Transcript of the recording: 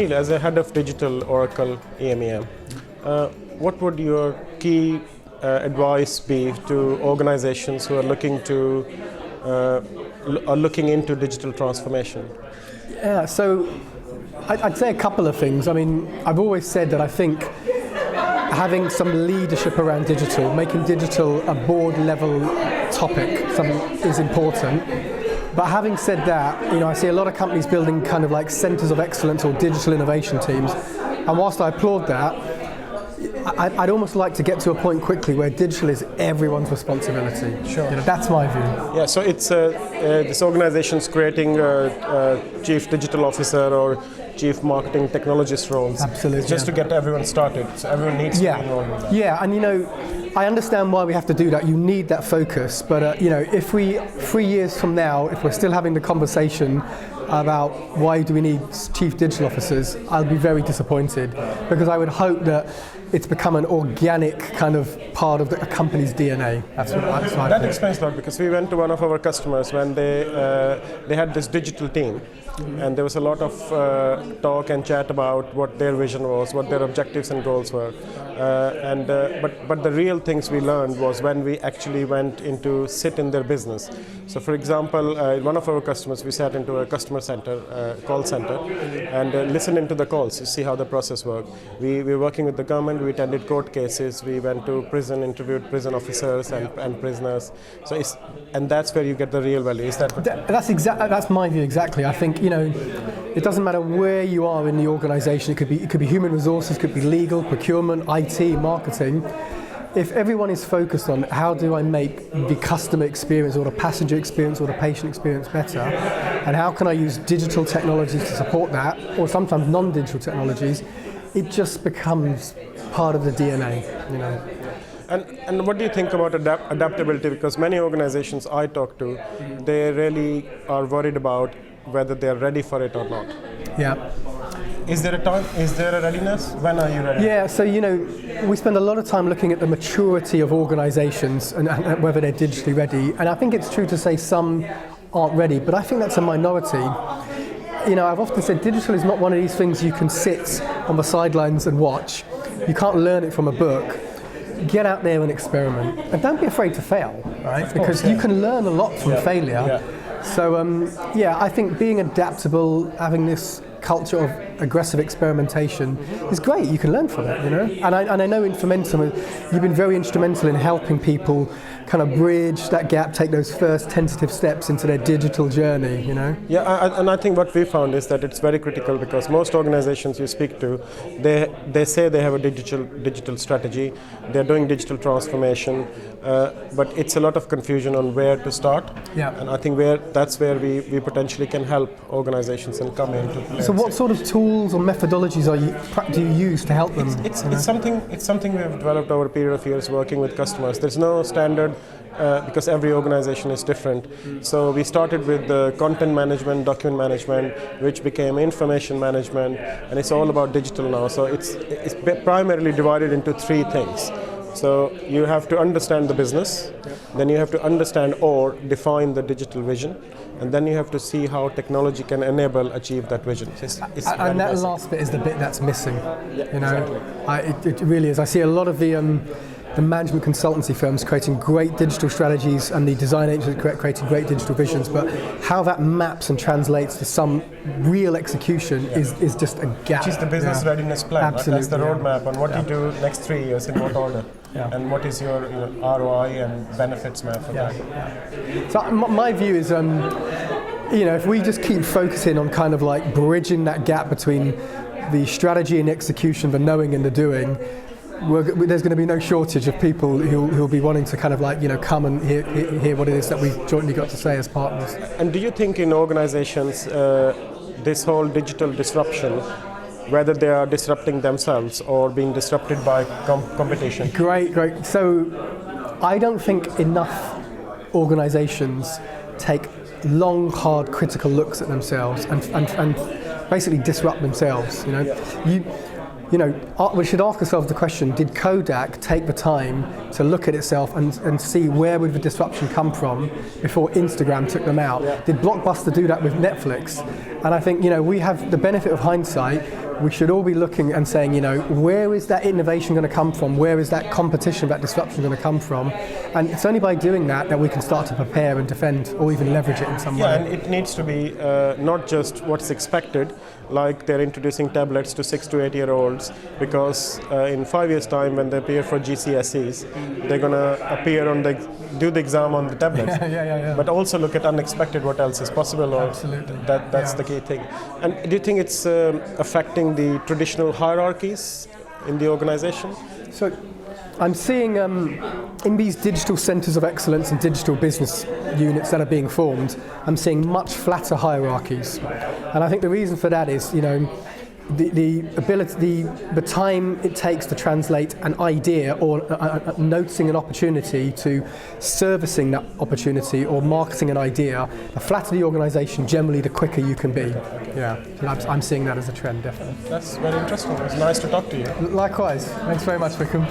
Neil, as a head of digital Oracle EMEA, what would your key advice be to organizations who are looking into digital transformation? Yeah, so I'd say a couple of things. I mean, I've always said that I think having some leadership around digital, making digital a board level topic is important. But having said that, I see a lot of companies building kind of like centers of excellence or digital innovation teams. And whilst I applaud that, I'd almost like to get to a point quickly where digital is everyone's responsibility. Sure. That's my view. Yeah, so it's this organization's creating a chief digital officer or chief marketing technologist roles. Absolutely. Just to get everyone started. So everyone needs to be involved with that. Yeah, and I understand why we have to do that. You need that focus. But if we 3 years from now, if we're still having the conversation about why do we need chief digital officers, I'll be very disappointed, because I would hope that it's become an organic kind of part of a company's DNA. That's what I think. That explains a lot, because we went to one of our customers when they had this digital team, and there was a lot of talk and chat about what their vision was, what their objectives and goals were. But the real things we learned was when we actually went into sit in their business. So for example, one of our customers, we sat into a customer center, call center, and listened into the calls to see how the process worked. We were working with the government, we attended court cases, we went to prison, interviewed prison officers and prisoners. So and that's where you get the real value. Is that that's my view exactly. I think it doesn't matter where you are in the organization. It could be human resources, could be legal, procurement, IT, marketing. If everyone is focused on how do I make the customer experience or the passenger experience or the patient experience better, and how can I use digital technologies to support that, or sometimes non-digital technologies, it just becomes part of the DNA. And what do you think about adaptability? Because many organizations I talk to, they really are worried about whether they are ready for it or not. Yeah. Is there a time? Is there a readiness? When are you ready? Yeah, so we spend a lot of time looking at the maturity of organizations and whether they're digitally ready. And I think it's true to say some aren't ready, but I think that's a minority. I've often said digital is not one of these things you can sit on the sidelines and watch. You can't learn it from a book. Get out there and experiment. And don't be afraid to fail, right? Because you can learn a lot from failure. Yeah. So, I think being adaptable, having this culture of aggressive experimentation is great. You can learn from it, And I know Infomentum, you've been very instrumental in helping people kind of bridge that gap, take those first tentative steps into their digital journey, Yeah, and I think what we found is that it's very critical, because most organizations you speak to, they say they have a digital strategy, they're doing digital transformation, but it's a lot of confusion on where to start. Yeah. And I think that's where we potentially can help organizations and come into play. So what sort of tools or methodologies do you use to help them? It's something we've developed over a period of years working with customers. There's no standard, because every organization is different. So we started with the content management, document management, which became information management, and it's all about digital now. So it's primarily divided into 3 things. So you have to understand the business, then you have to understand or define the digital vision, and then you have to see how technology can achieve that vision. And that last bit is the bit that's missing. Exactly. It really is. I see a lot of the management consultancy firms creating great digital strategies and the design agencies creating great digital visions, but how that maps and translates to some real execution is just a gap. Which is the business readiness plan. Absolutely. That's the roadmap on what you do next 3 years in what order. Yeah. And what is your ROI and benefits map for that? Yeah. So my view is, if we just keep focusing on kind of like bridging that gap between the strategy and execution, the knowing and the doing, there's going to be no shortage of people who'll be wanting to kind of like come and hear what it is that we've jointly got to say as partners. And do you think in organizations this whole digital disruption, whether they are disrupting themselves or being disrupted by competition? Great. So I don't think enough organizations take long, hard, critical looks at themselves and basically disrupt themselves. We should ask ourselves the question, did Kodak take the time to look at itself and see where would the disruption come from before Instagram took them out? Yeah. Did Blockbuster do that with Netflix? And I think, we have the benefit of hindsight. we should all be looking and saying, where is that innovation going to come from? Where is that competition, that disruption going to come from? And it's only by doing that we can start to prepare and defend or even leverage it in some way. Yeah, and it needs to be not just what's expected, like they're introducing tablets to 6 to 8 year olds, because in 5 years' time when they appear for GCSEs, they're going to do the exam on the tablets. Yeah. But also look at unexpected, what else is possible, or Absolutely. that's the key thing. And do you think it's affecting the traditional hierarchies in the organization? So I'm seeing in these digital centres of excellence and digital business units that are being formed, I'm seeing much flatter hierarchies. And I think the reason for that is, the ability, the time it takes to translate an idea or noticing an opportunity to servicing that opportunity or marketing an idea, the flatter the organisation, generally the quicker you can be. Yeah, so I'm seeing that as a trend, definitely. That's very interesting. It was nice to talk to you. Likewise. Thanks very much, Vikram.